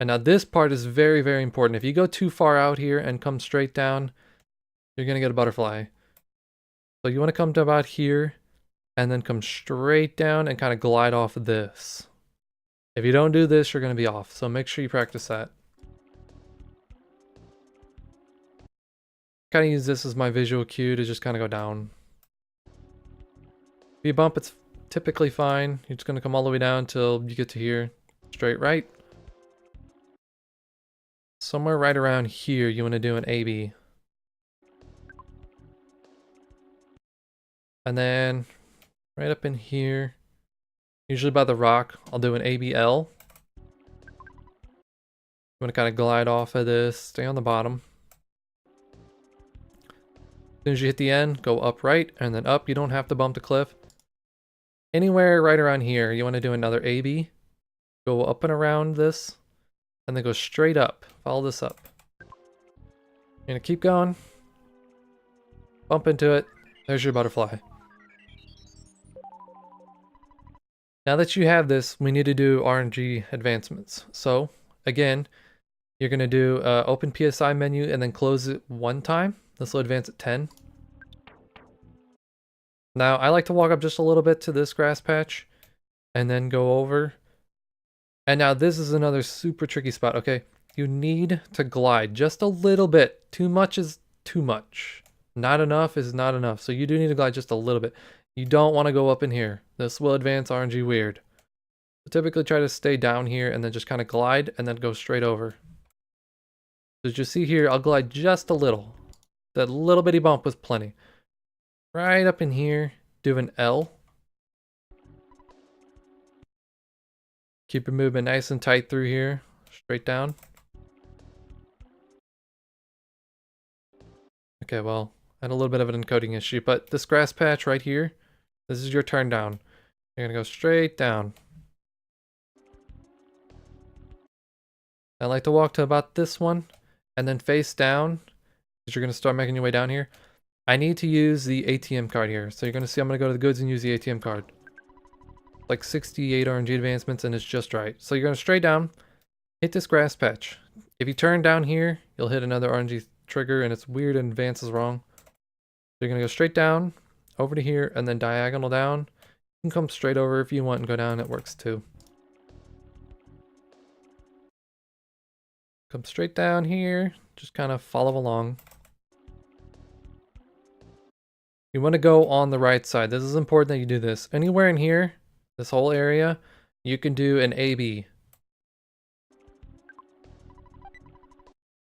And now this part is very, very important. If you go too far out here and come straight down, you're going to get a butterfly. So you want to come to about here and then come straight down and kind of glide off of this. If you don't do this, you're going to be off. So make sure you practice that. Kind of use this as my visual cue to just kind of go down. If you bump, it's typically fine. You're just going to come all the way down until you get to here. Straight right. Somewhere right around here, you want to do an AB. And then right up in here, usually by the rock, I'll do an ABL. You want to kind of glide off of this, stay on the bottom. As soon as you hit the end, go up right and then up. You don't have to bump the cliff. Anywhere right around here, you want to do another AB. Go up and around this, and then go straight up. Follow this up. You're going to keep going. Bump into it. There's your butterfly. Now that you have this, we need to do RNG advancements. So, again, you're going to do open PSI menu and then close it one time. This will advance at 10. Now, I like to walk up just a little bit to this grass patch and then go over. And now this is another super tricky spot, okay? You need to glide just a little bit. Too much is too much. Not enough is not enough. So you do need to glide just a little bit. You don't want to go up in here. This will advance RNG weird. So typically try to stay down here and then just kind of glide and then go straight over. So as you see here, I'll glide just a little. That little bitty bump was plenty. Right up in here, do an L. Keep your movement nice and tight through here. Straight down. Okay, well, I had a little bit of an encoding issue, but this grass patch right here, this is your turn down. You're gonna go straight down. I like to walk to about this one, and then face down, because you're gonna start making your way down here. I need to use the ATM card here, so you're gonna see I'm gonna go to the goods and use the ATM card. Like 68 RNG advancements, and it's just right. So you're gonna straight down, hit this grass patch. If you turn down here, you'll hit another RNG trigger, and it's weird and advances wrong. So you're gonna go straight down, over to here, and then diagonal down. You can come straight over if you want and go down, it works too. Come straight down here, just kind of follow along. You want to go on the right side. This is important that you do this. Anywhere in here, this whole area, you can do an AB.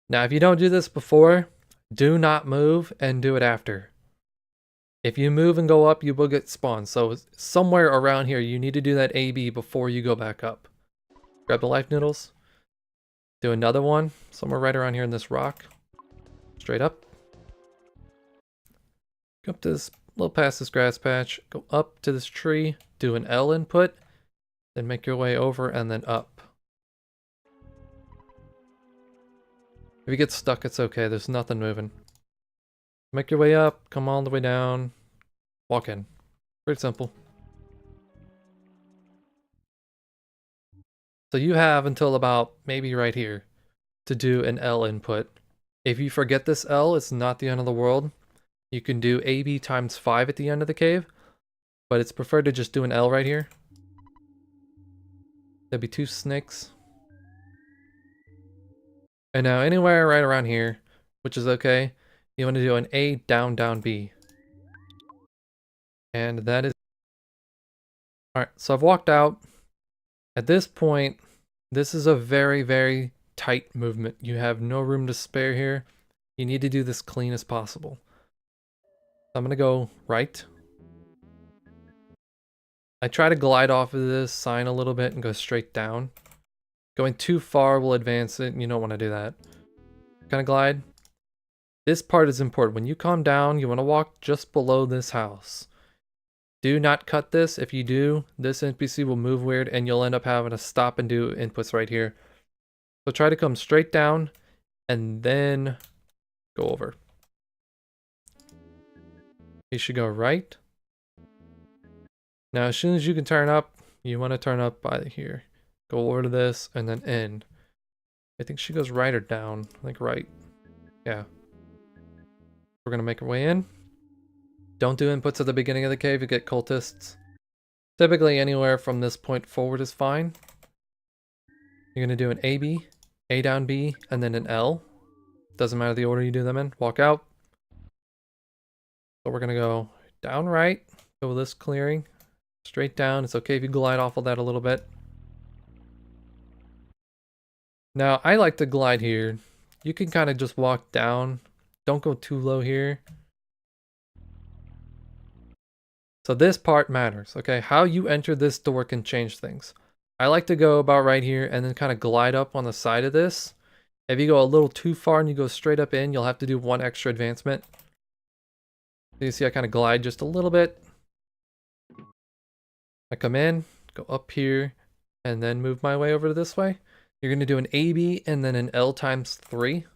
Now, if you don't do this before, do not move and do it after. If you move and go up, you will get spawned. So somewhere around here, you need to do that AB before you go back up. Grab the life noodles. Do another one, somewhere right around here in this rock. Straight up. Go up to this, a little past this grass patch. Go up to this tree. Do an L input. Then make your way over and then up. If you get stuck, it's okay. There's nothing moving. Make your way up. Come all the way down. Walk in. Pretty simple. So you have until about maybe right here to do an L input. If you forget this L, it's not the end of the world. You can do AB times 5 at the end of the cave, but it's preferred to just do an L right here. There'll be 2 snakes. And now anywhere right around here, which is okay, you want to do an A, down, down, B. And that is... Alright, so I've walked out. At this point, this is a very, very tight movement. You have no room to spare here. You need to do this clean as possible. I'm going to go right. I try to glide off of this sign a little bit and go straight down. Going too far will advance it, and you don't want to do that. Kind of glide. This part is important. When you come down, you want to walk just below this house. Do not cut this. If you do, this NPC will move weird and you'll end up having to stop and do inputs right here. So try to come straight down and then go over. You should go right. Now, as soon as you can turn up, you want to turn up by here. Go over to this and then in. I think she goes right or down. I think right. Yeah. We're going to make our way in. Don't do inputs at the beginning of the cave, you get cultists. Typically anywhere from this point forward is fine. You're going to do an A, B, A down B, and then an L. Doesn't matter the order you do them in. Walk out. So we're going to go down right. Go with this clearing. Straight down. It's okay if you glide off of that a little bit. Now, I like to glide here. You can kind of just walk down. Don't go too low here. So this part matters, okay? How you enter this door can change things. I like to go about right here and then kind of glide up on the side of this. If you go a little too far and you go straight up in, you'll have to do one extra advancement. So you see I kind of glide just a little bit. I come in, go up here, and then move my way over to this way. You're going to do an AB and then an L times 3.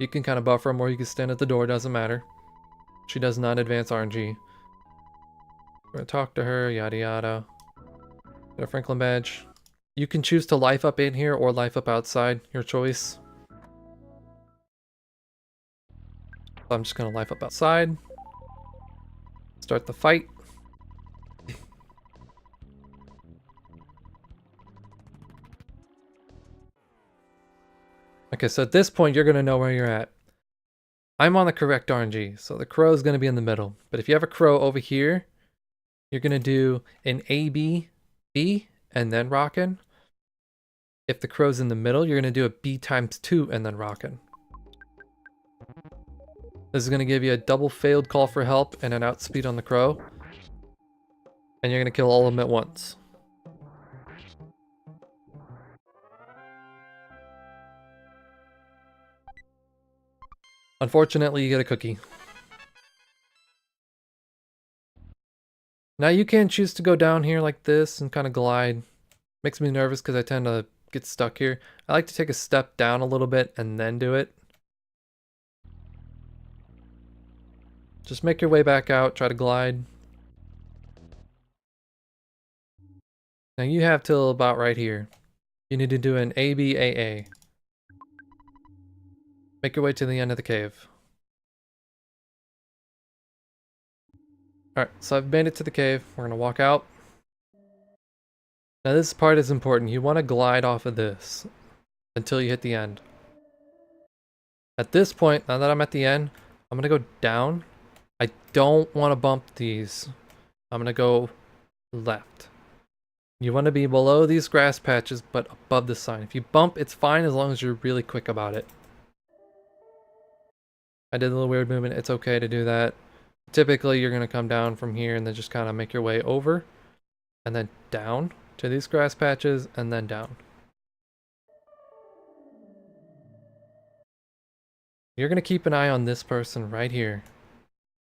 You can kind of buffer them or you can stand at the door, doesn't matter. She does not advance RNG. We're going to talk to her, yada yada. Get a Franklin badge. You can choose to life up in here or life up outside, your choice. I'm just going to life up outside. Start the fight. Okay, so at this point, you're going to know where you're at. I'm on the correct RNG, so the crow is going to be in the middle. But if you have a crow over here, you're going to do an A, B, B, and then rockin'. If the crow's in the middle, you're going to do a B times 2 and then rockin'. This is going to give you a double failed call for help and an outspeed on the crow. And you're going to kill all of them at once. Unfortunately, you get a cookie. Now you can choose to go down here like this and kind of glide. Makes me nervous because I tend to get stuck here. I like to take a step down a little bit and then do it. Just make your way back out, try to glide. Now you have till about right here. You need to do an ABAA. Make your way to the end of the cave. Alright, so I've made it to the cave. We're going to walk out. Now this part is important. You want to glide off of this until you hit the end. At this point, now that I'm at the end, I'm going to go down. I don't want to bump these. I'm going to go left. You want to be below these grass patches, but above the sign. If you bump, it's fine as long as you're really quick about it. I did a little weird movement. It's okay to do that. Typically, you're going to come down from here and then just kind of make your way over. And then down to these grass patches and then down. You're going to keep an eye on this person right here.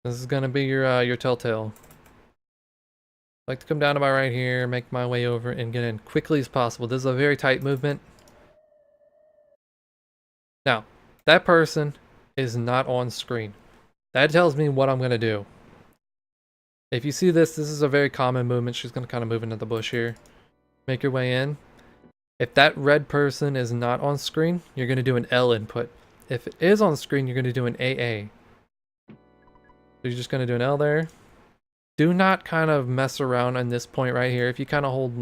This is going to be your telltale. I like to come down about right here, make my way over, and get in quickly as possible. This is a very tight movement. Now, that person is not on screen. That tells me what I'm going to do. If you see this, this is a very common movement. She's going to kind of move into the bush here. Make your way in. If that red person is not on screen, you're going to do an L input. If it is on screen, you're going to do an AA. So you're just going to do an L there. Do not kind of mess around on this point right here. If you kind of hold,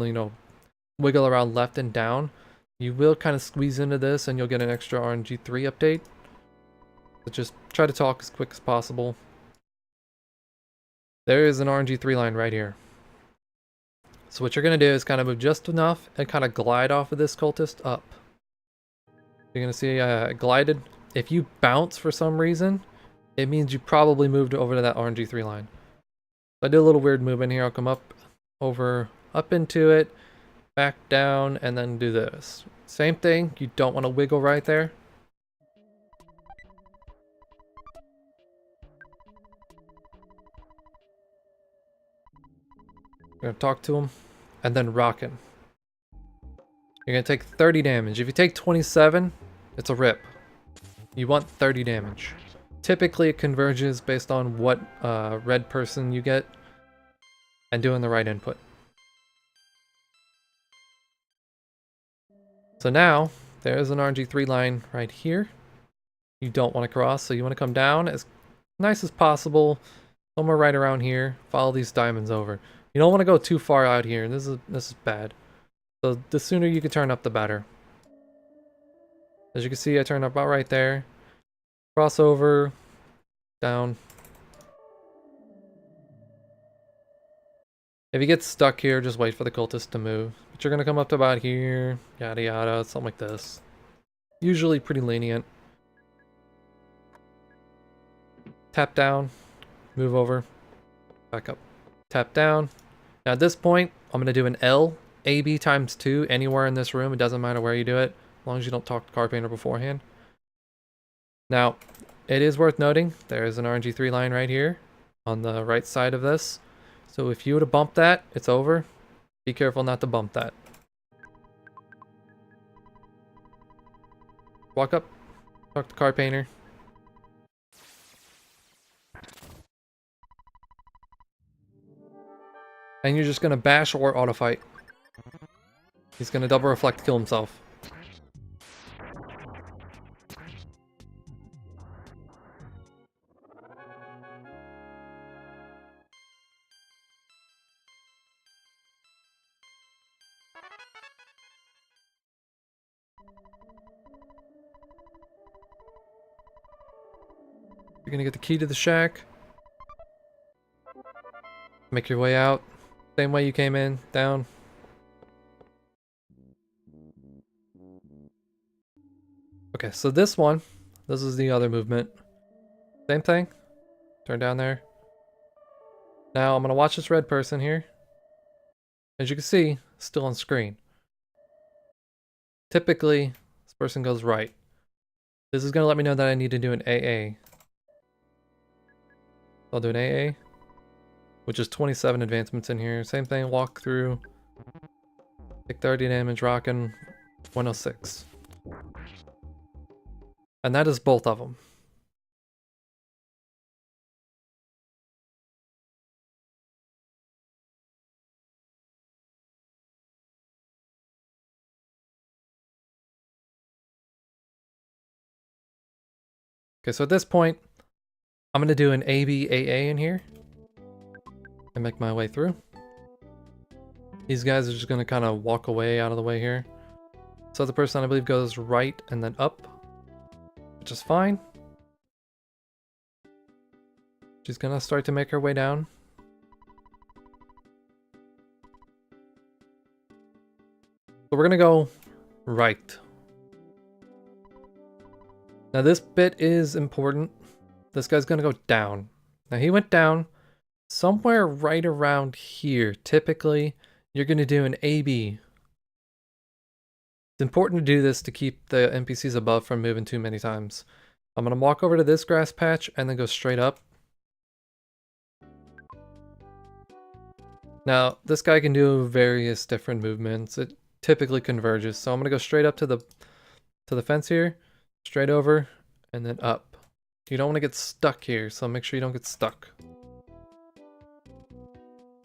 wiggle around left and down, You will kind of squeeze into this and you'll get an extra RNG3 update. But just try to talk as quick as possible. There is an RNG3 line right here. So what you're going to do is kind of move just enough and kind of glide off of this cultist up. You're going to see I glided. If you bounce for some reason, it means you probably moved over to that RNG3 line. So I did a little weird movement here. I'll come up, over, up into it, back down, and then do this. Same thing. You don't want to wiggle right there. You're going to talk to him, and then rock him. You're going to take 30 damage. If you take 27, it's a rip. You want 30 damage. Typically it converges based on what red person you get and doing the right input. So now, there's an RNG3 line right here. You don't want to cross, so you want to come down as nice as possible, somewhere right around here. Follow these diamonds over. You don't want to go too far out here. This is bad. So the sooner you can turn up, the better. As you can see, I turned up about right there. Cross over, down. If you get stuck here, just wait for the cultist to move. But you're going to come up to about here, yada yada, something like this. Usually pretty lenient. Tap down, move over, back up. Tap down. Now at this point, I'm going to do an L, AB times 2 anywhere in this room. It doesn't matter where you do it, as long as you don't talk to Carpainter beforehand. Now, it is worth noting, there is an RNG3 line right here on the right side of this. So if you were to bump that, it's over. Be careful not to bump that. Walk up, talk to Carpainter. And you're just gonna bash or auto fight. He's gonna double reflect, kill himself. You're gonna get the key to the shack. Make your way out. Same way you came in, down. Okay, so this one, this is the other movement. Same thing. Turn down there. Now I'm gonna watch this red person here. As you can see, still on screen. Typically, this person goes right. This is gonna let me know that I need to do an AA. I'll do an AA, which is 27 advancements in here. Same thing, walk through. Take 30 damage, rockin' 106. And that is both of them. Okay, so at this point, I'm going to do an ABAA in here and make my way through. These guys are just going to kind of walk away out of the way here. So the person, I believe, goes right and then up, which is fine. She's going to start to make her way down. So we're going to go right. Now this bit is important. This guy's gonna go down. Now he went down somewhere right around here. Typically, you're gonna do an AB. It's important to do this to keep the NPCs above from moving too many times. I'm gonna walk over to this grass patch and then go straight up. Now, this guy can do various different movements. It typically converges. So I'm gonna go straight up to the fence here. Straight over, and then up. You don't want to get stuck here, so make sure you don't get stuck.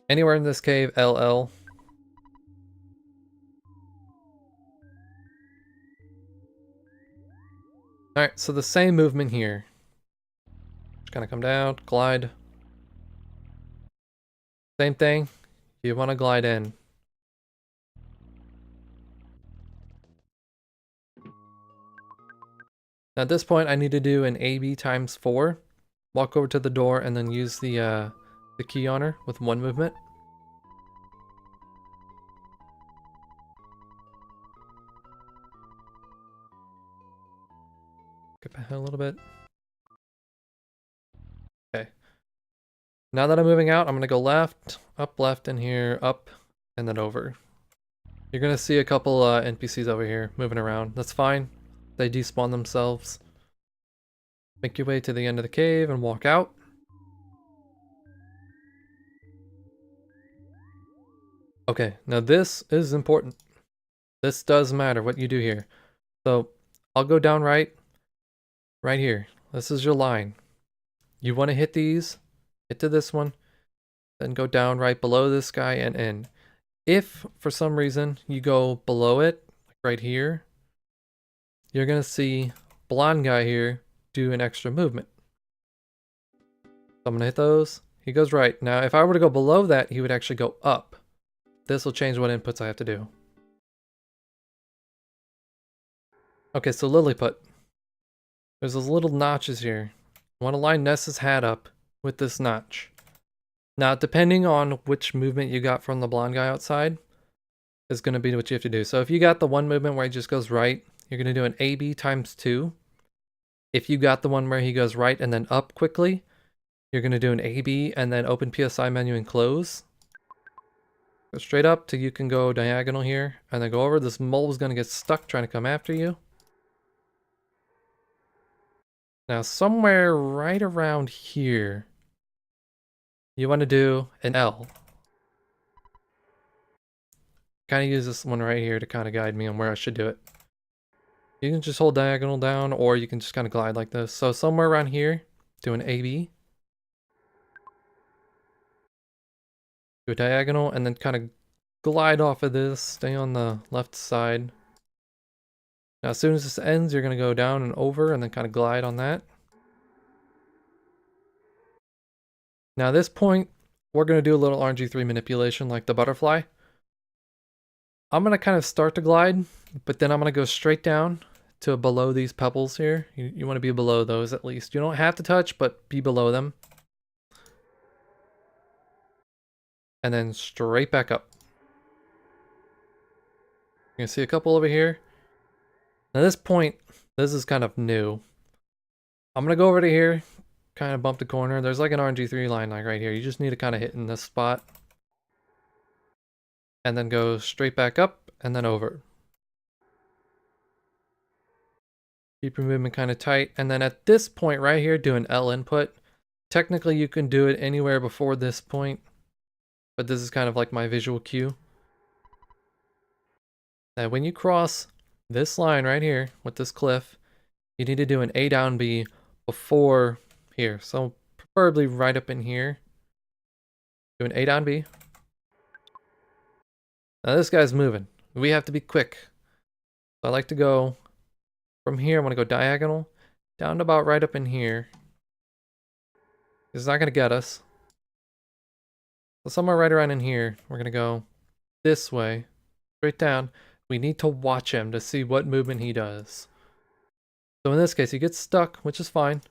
Anywhere in this cave, LL. Alright, so the same movement here. Just gonna come down, glide. Same thing, you want to glide in. Now at this point, I need to do an AB times 4. Walk over to the door and then use the key on her with one movement. Get back a little bit. Okay. Now that I'm moving out, I'm going to go left, in here, up, and then over. You're going to see a couple NPCs over here moving around. That's fine. They despawn themselves. Make your way to the end of the cave and walk out. Okay, now this is important. This does matter what you do here. So I'll go down right here. This is your line. You want to hit these, hit to this one, then go down right below this guy and in. If for some reason you go below it, like right here, you're going to see blonde guy here do an extra movement. So I'm going to hit those. He goes right. Now, if I were to go below that, he would actually go up. This will change what inputs I have to do. Okay, so Lilliput. There's those little notches here. I want to line Ness's hat up with this notch. Now, depending on which movement you got from the blonde guy outside, is going to be what you have to do. So if you got the one movement where he just goes right, you're going to do an AB times 2. If you got the one where he goes right and then up quickly, you're going to do an AB and then open PSI menu and close. Go straight up till you can go diagonal here and then go over. This mole is going to get stuck trying to come after you. Now somewhere right around here, you want to do an L. Kind of use this one right here to kind of guide me on where I should do it. You can just hold diagonal down, or you can just kind of glide like this. So somewhere around here, do an AB. Do a diagonal, and then kind of glide off of this. Stay on the left side. Now as soon as this ends, you're going to go down and over, and then kind of glide on that. Now at this point, we're going to do a little RNG3 manipulation like the butterfly. I'm going to kind of start to glide, but then I'm going to go straight down to below these pebbles here. You want to be below those at least. You don't have to touch, but be below them. And then straight back up. You can see a couple over here. Now this point, this is kind of new. I'm going to go over to here, kind of bump the corner. There's like an RNG3 line like right here. You just need to kind of hit in this spot. And then go straight back up and then over. Keep your movement kind of tight. And then at this point right here, do an L input. Technically, you can do it anywhere before this point. But this is kind of like my visual cue. Now when you cross this line right here with this cliff, you need to do an A down B before here. So preferably right up in here. Do an A down B. Now this guy's moving. We have to be quick. So I like to go from here. I want to go diagonal down to about right up in here. It's not going to get us. So somewhere right around in here, we're going to go this way, straight down. We need to watch him to see what movement he does. So in this case, he gets stuck, which is fine.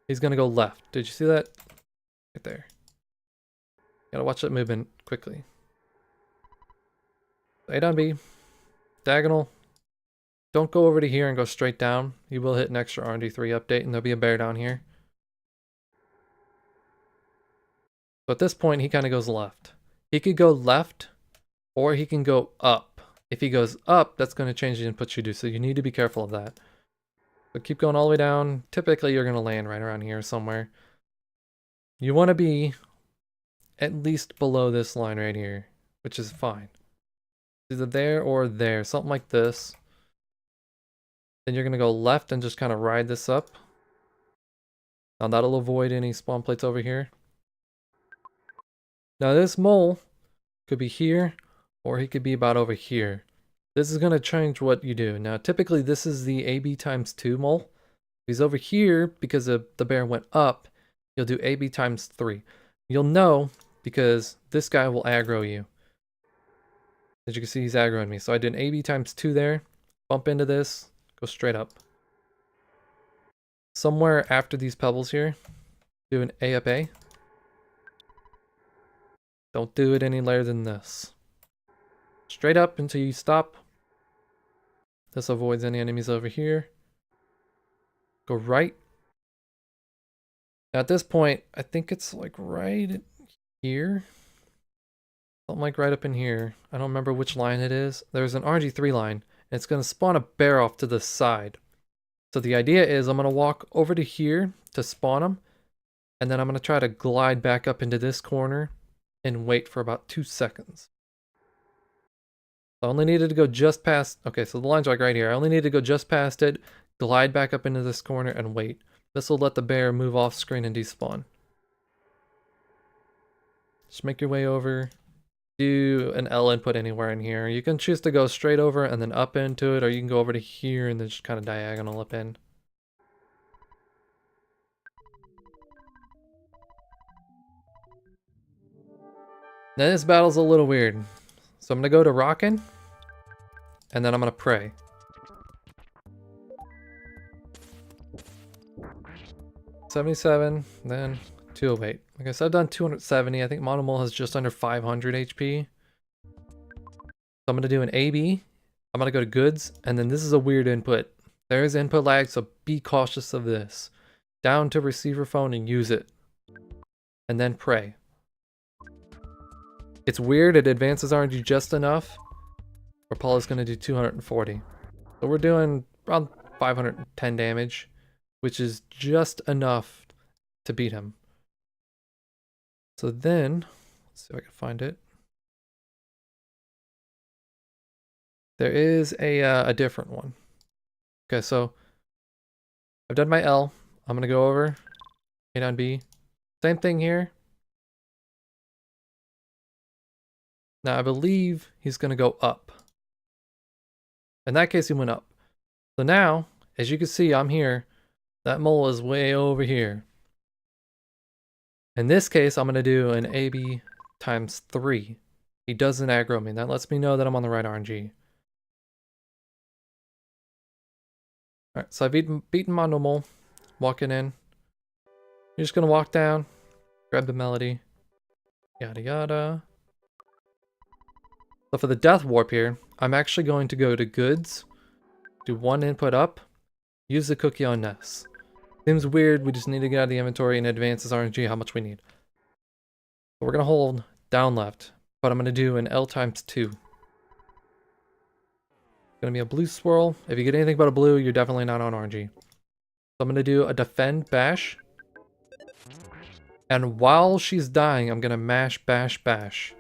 He's going to go left. Did you see that? Right there. Gotta watch that movement quickly. A down B. Diagonal. Don't go over to here and go straight down. You will hit an extra RNG3 update and there'll be a bear down here. So at this point, he kind of goes left. He could go left or he can go up. If he goes up, that's going to change the inputs you do. So you need to be careful of that. But keep going all the way down. Typically, you're going to land right around here somewhere. You want to be at least below this line right here, which is fine. Either there or there, something like this. Then you're going to go left and just kind of ride this up. Now that'll avoid any spawn plates over here. Now this mole could be here or he could be about over here. This is going to change what you do. Now typically this is the AB times 2 mole. If he's over here because the bear went up, you'll do AB times 3. You'll know because this guy will aggro you. As you can see, he's aggroing me. So I did an AB times 2 there. Bump into this. Go straight up. somewhere after these pebbles here, do an A up A. Don't do it any later than this. Straight up until you stop. This avoids any enemies over here. Go right. Now at this point, I think it's like right here. Something like right up in here. I don't remember which line it is. There's an RG3 line, and it's going to spawn a bear off to the side. So the idea is I'm going to walk over to here to spawn them, and then I'm going to try to glide back up into this corner and wait for about 2 seconds. I only needed to go just past... Okay, so the line's like right here. I only need to go just past it, glide back up into this corner, and wait. This will let the bear move off screen and despawn. Just make your way over. Do an L input anywhere in here. You can choose to go straight over and then up into it, or you can go over to here and then just kind of diagonal up in. Now this battle's a little weird. So I'm going to go to rockin', and then I'm going to pray. $77, then 208. Like I said, I've done 270. I think Monomole has just under 500 HP. So I'm going to do an AB. I'm going to go to goods, and then this is a weird input. There is input lag, so be cautious of this. Down to receiver phone and use it. And then pray. It's weird, it advances RNG just enough. Rapala's going to do 240. So we're doing around 510 damage, which is just enough to beat him. So then, let's see if I can find it. There is a different one. Okay, so I've done my L. I'm going to go over, hit on B. Same thing here. Now I believe he's going to go up. In that case, he went up. So now, as you can see, I'm here. That mole is way over here. In this case, I'm going to do an AB times 3. He doesn't aggro me. That lets me know that I'm on the right RNG. Alright, so I've beaten Monomole. Walking in. You're just going to walk down. Grab the melody. Yada yada. So for the death warp here, I'm actually going to go to goods. Do one input up. Use the cookie on Ness. Seems weird, we just need to get out of the inventory and advance this RNG how much we need. So we're going to hold down left, but I'm going to do an L times 2. Going to be a blue swirl. If you get anything but a blue, you're definitely not on RNG. So I'm going to do a defend bash. And while she's dying, I'm going to mash bash bash.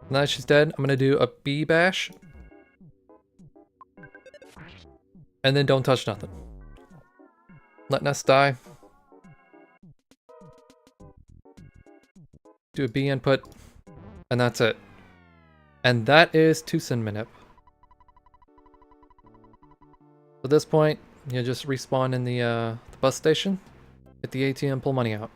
Now that she's dead, I'm going to do a B bash. And then don't touch nothing. Let Ness die. Do a B input. And that's it. And that is Twoson manip. At this point, you just respawn in the bus station, hit the ATM, pull money out.